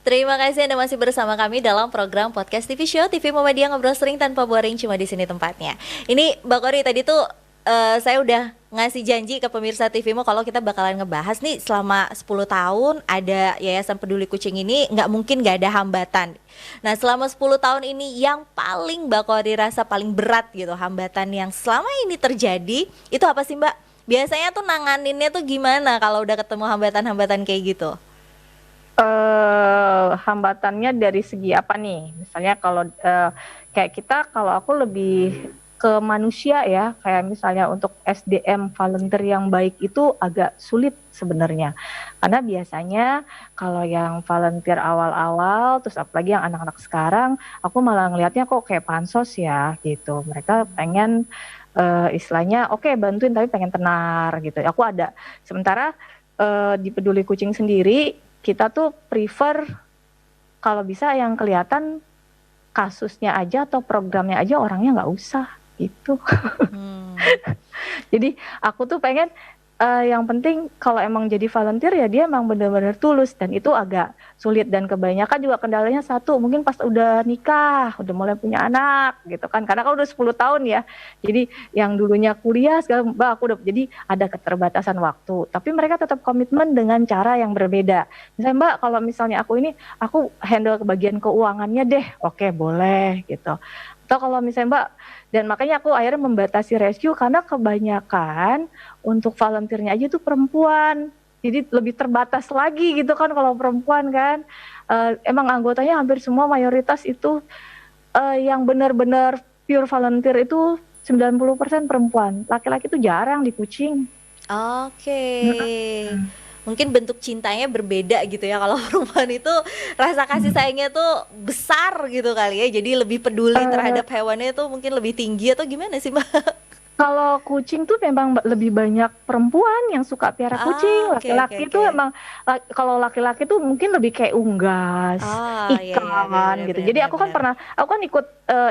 Terima kasih Anda masih bersama kami dalam program podcast TV Show TV Muhammadiyah ngobrol sering tanpa boring, cuma di sini tempatnya. Ini Mbak Kori tadi tuh saya udah ngasih janji ke pemirsa TVmu kalau kita bakalan ngebahas nih selama 10 tahun ada Yayasan Peduli Kucing ini nggak mungkin nggak ada hambatan. Nah selama 10 tahun ini yang paling Mbak Kori rasa paling berat gitu, hambatan yang selama ini terjadi itu apa sih Mbak? Biasanya tuh nanganinnya tuh gimana kalau udah ketemu hambatan-hambatan kayak gitu? Hambatannya dari segi apa nih? Misalnya kalau kayak kita, kalau aku lebih ke manusia ya, kayak misalnya untuk SDM volunteer yang baik itu agak sulit sebenarnya. Karena biasanya kalau yang volunteer awal-awal, terus apalagi yang anak-anak sekarang, aku malah ngelihatnya kok kayak pansos ya gitu. Mereka pengen istilahnya oke, bantuin tapi pengen tenar gitu. Aku ada. Sementara di Peduli Kucing sendiri kita tuh prefer kalau bisa yang kelihatan kasusnya aja atau programnya aja orangnya nggak usah gitu. Jadi aku tuh pengen yang penting kalau emang jadi volunteer ya dia emang benar-benar tulus, dan itu agak sulit. Dan kebanyakan juga kendalanya satu, mungkin pas udah nikah, udah mulai punya anak gitu kan, karena kan udah 10 tahun ya, jadi yang dulunya kuliah segala Mbak aku udah, jadi ada keterbatasan waktu, tapi mereka tetap komitmen dengan cara yang berbeda. Misalnya Mbak kalau misalnya aku handle bagian keuangannya deh, oke boleh gitu. Atau kalau misalnya Mbak, dan makanya aku akhirnya membatasi rescue karena kebanyakan untuk volunteernya aja tuh perempuan, jadi lebih terbatas lagi gitu kan kalau perempuan kan. Emang anggotanya hampir semua mayoritas itu yang benar-benar pure volunteer itu 90% perempuan, laki-laki itu jarang di kucing. Oke. Mungkin bentuk cintanya berbeda gitu ya. Kalau perempuan itu rasa kasih sayangnya tuh besar gitu kali ya. Jadi lebih peduli terhadap hewannya tuh mungkin lebih tinggi atau gimana sih Mbak? Kalau kucing tuh memang lebih banyak perempuan yang suka piara kucing. Oke, Laki-laki tuh emang kalau laki-laki tuh mungkin lebih kayak unggas, iya ikan gitu. Jadi aku kan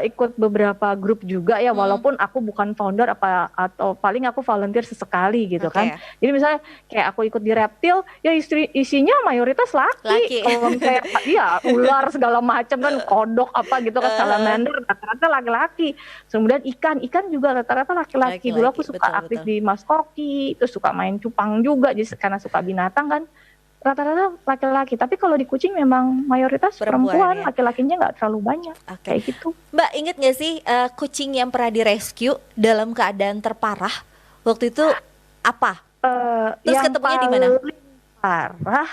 ikut beberapa grup juga ya, walaupun aku bukan founder atau paling aku volunteer sesekali gitu kan. Jadi misalnya kayak aku ikut di reptil, ya isinya mayoritas laki. Kalau misalnya iya ular segala macam kan, kodok apa gitu kan, salamander rata-rata laki-laki. Kemudian ikan juga rata-rata laki-laki. Dulu aku suka aktif di Mas Koki, terus suka main cupang juga, jadi karena suka binatang kan, rata-rata laki-laki. Tapi kalau di kucing memang mayoritas perempuan ya? Laki-lakinya nggak terlalu banyak. Kayak gitu. Mbak inget nggak sih kucing yang pernah direscue dalam keadaan terparah waktu itu apa? Terus ketemunya di mana? Parah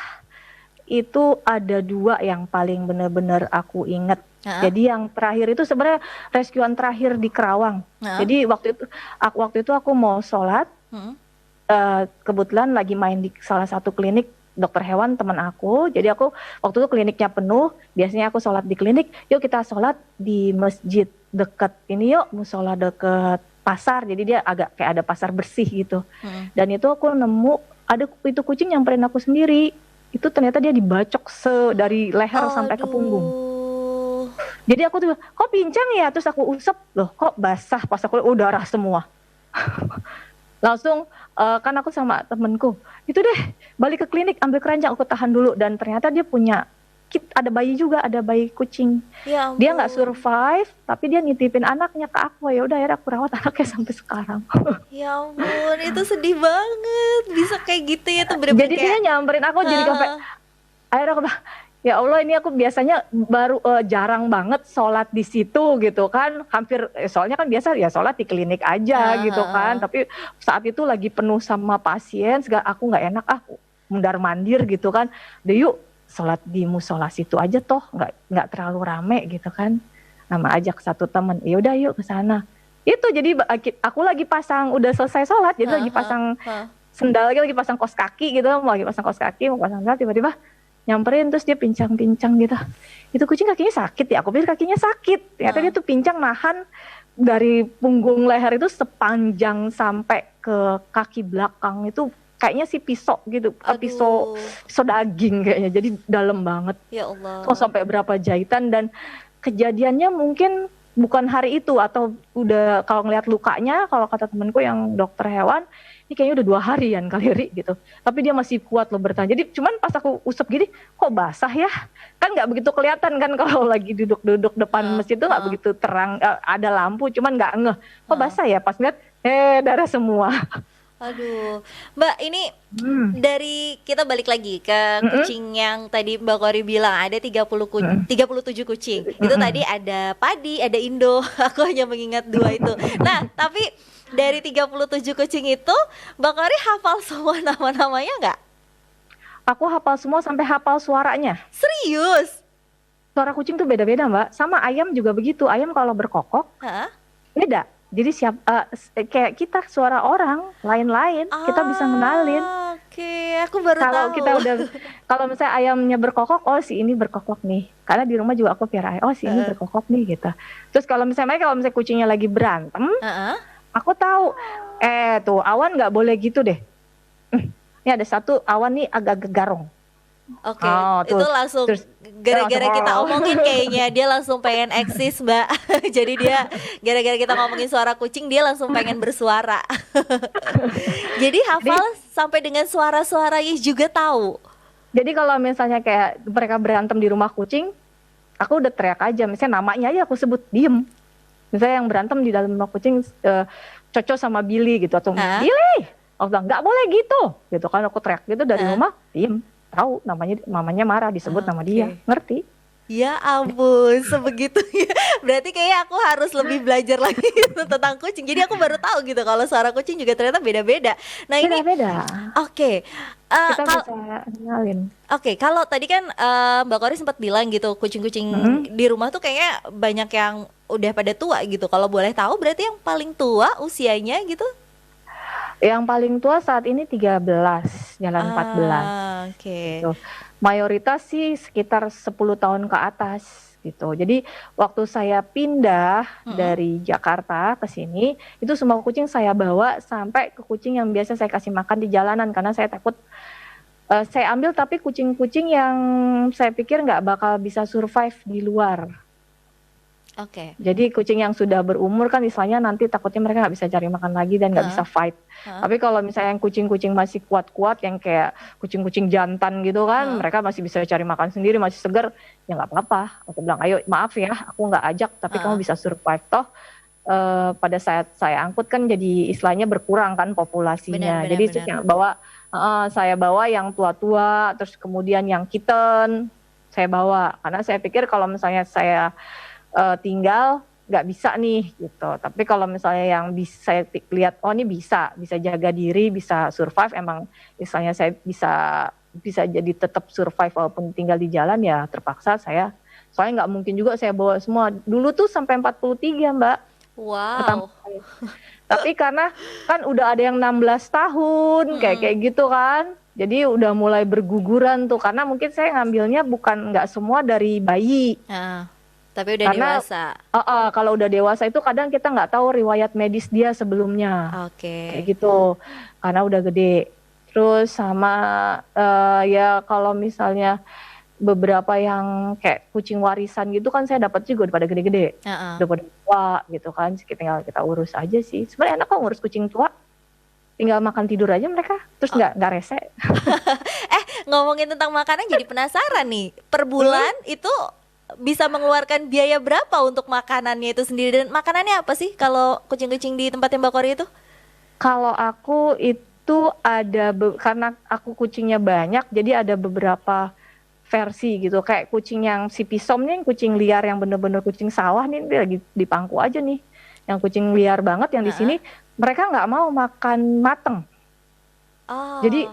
itu ada 2 yang paling benar-benar aku inget. Jadi yang terakhir itu sebenarnya rescuean terakhir di Kerawang. Jadi waktu itu aku mau sholat, kebetulan lagi main di salah satu klinik dokter hewan teman aku. Jadi aku waktu itu kliniknya penuh. Biasanya aku sholat di klinik. Yuk kita sholat di masjid deket ini yuk, musola deket pasar. Jadi dia agak kayak ada pasar bersih gitu. Dan itu aku nemu ada itu kucing nyamperin aku sendiri. Itu ternyata dia dibacok dari leher sampai ke punggung. Jadi aku tuh, kok pincang ya? Terus aku usap, loh kok basah, pas aku darah semua. Langsung kan aku sama temenku, itu deh balik ke klinik, ambil keranjang, aku tahan dulu. Dan ternyata dia punya ada bayi juga, ada bayi kucing. Ya dia nggak survive, tapi dia nitipin anaknya ke aku. Ya udah akhirnya aku rawat anaknya sampai sekarang. Ya ampun, itu sedih banget, bisa kayak gitu ya tuh bener-bener. Jadi dia nyamperin aku, jadi sampai akhirnya aku bilang, ya Allah ini aku biasanya baru jarang banget sholat di situ gitu kan, hampir soalnya kan biasa ya sholat di klinik aja gitu kan, tapi saat itu lagi penuh sama pasien, aku nggak enak mundar mandir gitu kan, deh yuk sholat di musola situ aja toh nggak terlalu rame gitu kan, nama ajak satu teman, ya udah yuk ke sana. Itu jadi aku lagi pasang, udah selesai sholat jadi lagi pasang sendal lagi pasang kaos kaki gitu, mau pasang sendal, tiba-tiba nyamperin terus dia pincang-pincang gitu. Itu kucing kakinya sakit ya, aku pikir kakinya sakit. Ternyata dia tuh pincang nahan dari punggung leher itu sepanjang sampai ke kaki belakang itu kayaknya si pisau gitu, pisau daging kayaknya. Jadi dalam banget. Ya Allah. Terus sampai berapa jahitan, dan kejadiannya mungkin bukan hari itu, atau udah kalau ngelihat lukanya, kalau kata temanku yang dokter hewan, ini kayaknya udah 2 harian kali Ri gitu. Tapi dia masih kuat loh bertahan. Jadi cuman pas aku usap gini, kok basah ya? Kan nggak begitu kelihatan kan kalau lagi duduk-duduk depan mesin itu nggak begitu terang, ada lampu, cuman nggak ngeh. Kok basah ya? Pas lihat, darah semua. Aduh, Mbak, ini Hmm. dari kita balik lagi ke Mm-mm. kucing yang tadi Mbak Kori bilang ada 37 kucing. Itu Mm-mm. tadi ada Padi, ada Indo. Aku hanya mengingat dua itu. Nah, tapi dari 37 kucing itu Mbak Kori hafal semua nama-namanya nggak? Aku hafal semua sampai hafal suaranya. Serius? Suara kucing tuh beda-beda Mbak. Sama ayam juga begitu. Ayam kalau berkokok Hah? beda. Jadi kayak kita suara orang lain-lain kita bisa kenalin. Oke, aku baru Kalau tahu. kita udah, kalau misalnya ayamnya berkokok, oh si ini berkokok nih. Karena di rumah juga aku piara ayam, oh si ini berkokok nih gitu. Terus kalau misalnya kucingnya lagi berantem, Heeh. aku tahu. Tuh Awan nggak boleh gitu deh. Ini ada satu Awan nih agak gegarong. Oke, Oh, itu tuh. langsung Terus gara-gara langsung, kita oh. omongin kayaknya dia langsung pengen eksis, Mbak. Jadi dia gara-gara kita ngomongin suara kucing dia langsung pengen bersuara. Jadi hafal sampai dengan suara-suaranya juga tahu. Jadi kalau misalnya kayak mereka berantem di rumah kucing, aku udah teriak aja. Misalnya namanya aja aku sebut, diem. Misalnya yang berantem di dalam rumah kucing, Coco sama Billy gitu, atau Billy, aku bilang nggak boleh gitu kan, aku teriak gitu dari rumah, diem. Tahu namanya marah disebut nama dia, ngerti? Ya ampun, sebegitunya. Berarti kayak aku harus lebih belajar lagi tentang kucing. Jadi aku baru tahu gitu kalau suara kucing juga ternyata beda-beda. Nah ini Beda-beda. Oke. Kita bisa kenalin. Oke, kalau tadi kan Mbak Kori sempat bilang gitu kucing-kucing di rumah tuh kayaknya banyak yang udah pada tua gitu. Kalau boleh tahu berarti yang paling tua usianya gitu? Yang paling tua saat ini 13, jalan 14. Oke. Gitu. Mayoritas sih sekitar 10 tahun ke atas gitu. Jadi waktu saya pindah dari Jakarta ke sini, itu semua kucing saya bawa sampai ke kucing yang biasa saya kasih makan di jalanan, karena saya takut saya ambil tapi kucing-kucing yang saya pikir nggak bakal bisa survive di luar. Oke. Jadi kucing yang sudah berumur kan istilahnya nanti takutnya mereka nggak bisa cari makan lagi dan nggak bisa fight. Tapi kalau misalnya yang kucing-kucing masih kuat-kuat, yang kayak kucing-kucing jantan gitu kan, mereka masih bisa cari makan sendiri, masih segar, ya nggak apa-apa. Aku bilang, ayo maaf ya, aku nggak ajak, tapi kamu bisa survive toh. Pada saat saya angkut kan jadi istilahnya berkurang kan populasinya. Jadi saya bawa yang tua-tua, terus kemudian yang kitten saya bawa, karena saya pikir kalau misalnya saya tinggal nggak bisa nih gitu. Tapi kalau misalnya yang bisa saya lihat, oh ini bisa jaga diri, bisa survive, emang misalnya saya bisa jadi tetap survive walaupun tinggal di jalan, ya terpaksa saya. Soalnya nggak mungkin juga saya bawa semua. Dulu tuh sampai 43 Mbak. Wow. Tapi karena kan udah ada yang 16 tahun kayak gitu kan. Jadi udah mulai berguguran tuh, karena mungkin saya ngambilnya nggak semua dari bayi. Tapi udah dewasa. Kalau udah dewasa itu kadang kita nggak tahu riwayat medis dia sebelumnya. Kayak gitu, karena udah gede. Terus sama ya kalau misalnya beberapa yang kayak kucing warisan gitu kan saya dapat juga udah pada gede-gede, udah pada tua gitu kan. Tinggal kita urus aja sih. Sebenarnya enak kok ngurus kucing tua. Tinggal makan tidur aja mereka, terus nggak rese. Ngomongin tentang makanan jadi penasaran nih. Per bulan itu bisa mengeluarkan biaya berapa untuk makanannya itu sendiri, dan makanannya apa sih kalau kucing-kucing di tempatnya Mbak Kori itu? Kalau aku itu karena aku kucingnya banyak, jadi ada beberapa versi gitu. Kayak kucing yang si Pisom nih, kucing liar yang bener-bener kucing sawah nih, dia lagi di pangku aja nih. Yang kucing liar banget yang di sini mereka nggak mau makan mateng. Jadi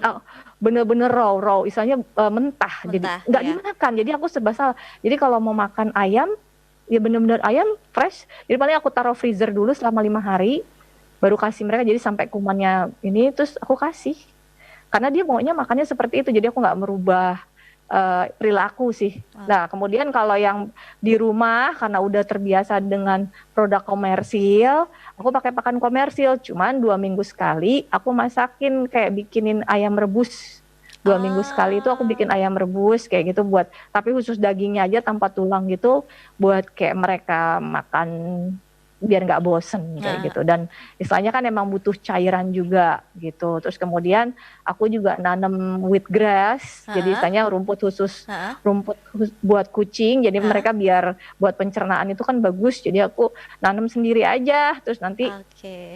bener-bener raw, misalnya mentah, jadi nggak dimakan. Jadi aku serba salah. Jadi kalau mau makan ayam, ya bener-bener ayam fresh. Jadi paling aku taruh freezer dulu selama 5 hari, baru kasih mereka. Jadi sampai kumannya ini, terus aku kasih. Karena dia maunya makannya seperti itu. Jadi aku nggak merubah perilaku sih. Nah kemudian kalau yang di rumah karena udah terbiasa dengan produk komersil, aku pakai pakan komersil. Cuman 2 minggu sekali aku masakin, kayak bikinin ayam rebus. 2 minggu sekali itu aku bikin ayam rebus kayak gitu buat, tapi khusus dagingnya aja tanpa tulang gitu, buat kayak mereka makan biar nggak bosen kayak gitu. Dan istilahnya kan emang butuh cairan juga gitu. Terus kemudian aku juga nanam wheatgrass, jadi istilahnya rumput khusus buat kucing. Jadi mereka biar buat pencernaan itu kan bagus. Jadi aku nanam sendiri aja. Terus nanti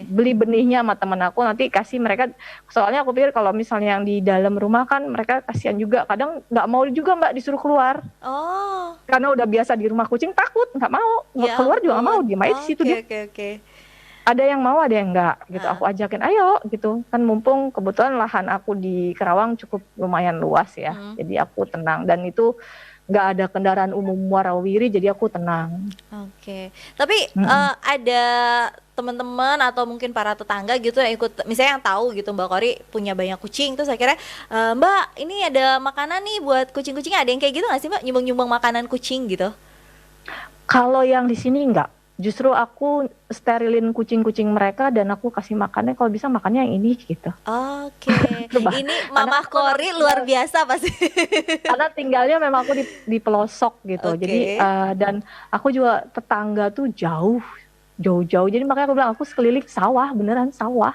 beli benihnya sama temen aku, nanti kasih mereka. Soalnya aku pikir kalau misalnya yang di dalam rumah kan mereka kasihan juga. Kadang nggak mau juga Mbak disuruh keluar. Karena udah biasa di rumah kucing, takut nggak mau keluar juga nggak mau, diem aja di situ dia. Ada yang mau, ada yang enggak gitu. Aku ajakin ayo gitu kan, mumpung kebetulan lahan aku di Kerawang cukup lumayan luas ya. Jadi aku tenang, dan itu nggak ada kendaraan umum warawiri, jadi aku tenang. Tapi ada teman-teman atau mungkin para tetangga gitu yang ikut, misalnya yang tahu gitu Mbak Kori punya banyak kucing, terus akhirnya Mbak ini ada makanan nih buat kucing-kucing, ada yang kayak gitu nggak sih Mbak, nyumbang-nyumbang makanan kucing gitu? Kalau yang di sini enggak. Justru aku sterilin kucing-kucing mereka dan aku kasih makannya, kalau bisa makannya yang ini gitu. Ini Mama Kori luar biasa pasti. Karena tinggalnya memang aku di pelosok gitu. Jadi dan aku juga tetangga tuh jauh-jauh. Jadi makanya aku bilang aku sekeliling sawah, beneran sawah.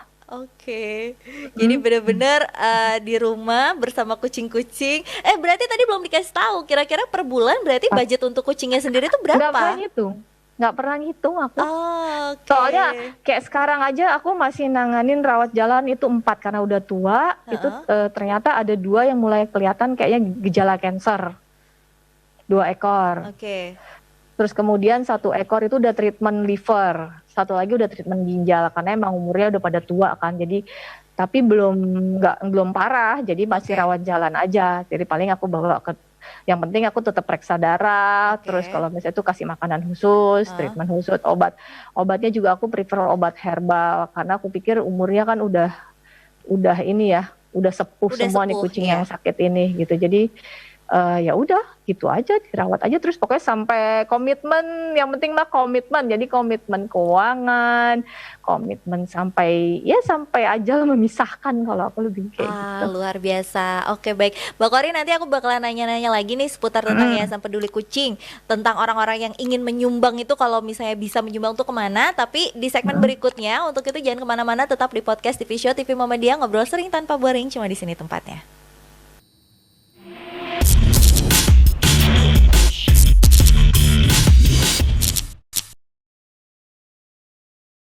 Jadi benar-benar di rumah bersama kucing-kucing. Berarti tadi belum dikasih tahu kira-kira per bulan berarti budget untuk kucingnya sendiri itu berapa? Nggak pernah ngitung aku. Soalnya kayak sekarang aja aku masih nanganin rawat jalan itu 4 karena udah tua. Itu ternyata ada 2 yang mulai kelihatan kayaknya gejala cancer, 2 ekor. Terus kemudian 1 ekor itu udah treatment liver, 1 lagi udah treatment ginjal karena emang umurnya udah pada tua kan. Jadi tapi belum parah, jadi masih rawat jalan aja. Jadi paling aku bawa ke, yang penting aku tetap periksa darah, terus kalau misalnya itu kasih makanan khusus, treatment khusus, obatnya juga aku prefer obat herbal karena aku pikir umurnya kan udah ini ya, udah sepuh semua nih kucing yang sakit ini gitu. Jadi ya udah gitu aja, dirawat aja terus pokoknya sampai komitmen. Yang penting mah komitmen, jadi komitmen keuangan, komitmen sampai ajal memisahkan kalau aku lebih kayak gitu. Luar biasa. Oke, baik Mbak Kori, nanti aku bakalan nanya-nanya lagi nih seputar tentang Yayasan Peduli Kucing, tentang orang-orang yang ingin menyumbang itu kalau misalnya bisa menyumbang tuh kemana. Tapi di segmen berikutnya, untuk itu jangan kemana-mana, tetap di podcast TV Show TV Muhammadiyah, ngobrol sering tanpa boring, cuma di sini tempatnya.